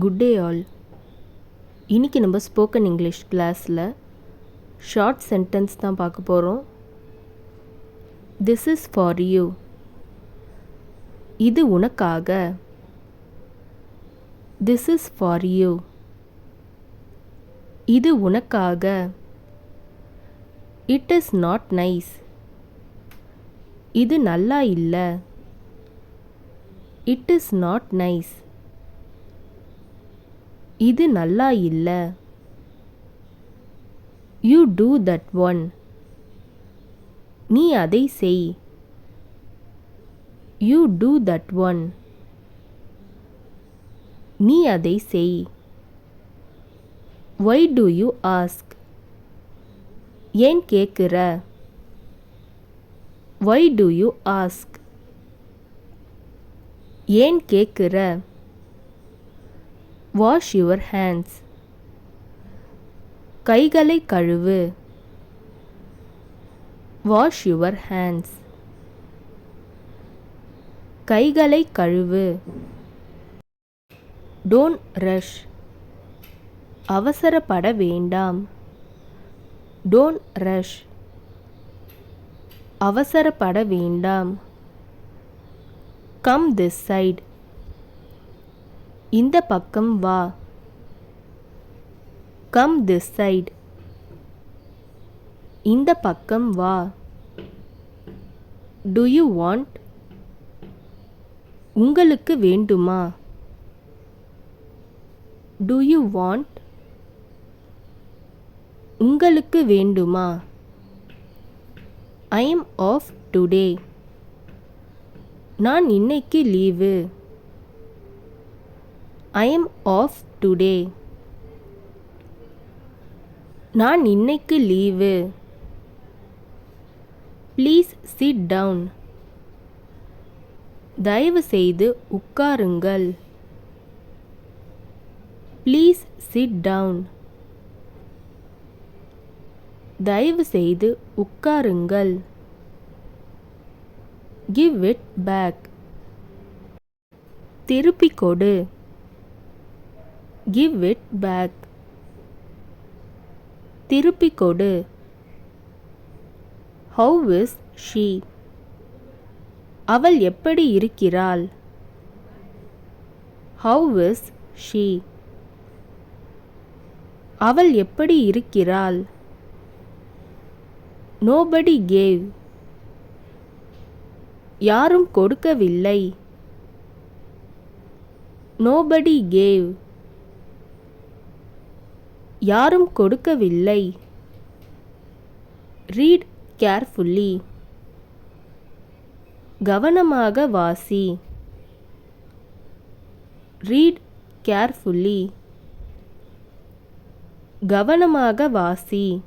Good day all. இன்றைக்கி நம்ம spoken English கிளாஸில் ஷார்ட் சென்டென்ஸ் தான் பார்க்க போகிறோம். This is for you. இது உனக்காக. This is for you. இது உனக்காக. It is not nice. இது நல்லா இல்லை. It is not nice. இது நல்லா இல்லை. You do that one. நீ அதை செய். You do that one. நீ அதை செய். Why do you ask. ஏன் கேட்குற. Why do you ask. ஏன் கேட்குற. Wash your hands. கைகளை கழுவு. Wash your hands. கைகளை கழுவு. Don't rush. அவசரப்பட வேண்டாம். Don't rush. அவசரப்பட வேண்டாம். Come this side. இந்த பக்கம் வா. Come this side. இந்த பக்கம் வா. Do you want. உங்களுக்கு வேண்டுமா. Do you want. உங்களுக்கு வேண்டுமா. I am off today. நான் இன்னைக்கு leave. I am off today. நான் இன்னைக்கு லீவு. Please sit down. தயவு செய்து உட்காருங்கள். Please sit down. தயவு செய்து உட்காருங்கள். Give it back. திருப்பிக் கொடு. Give it back. திருப்பிக் கொடு. How is she. அவள் எப்படி இருக்கிறாள். How is she. அவள் எப்படி இருக்கிறாள். Nobody gave. யாரும் கொடுக்கவில்லை. Nobody gave. யாரும் கொடுக்கவில்லை. Read carefully. கவனமாக வாசி. Read carefully. கவனமாக வாசி.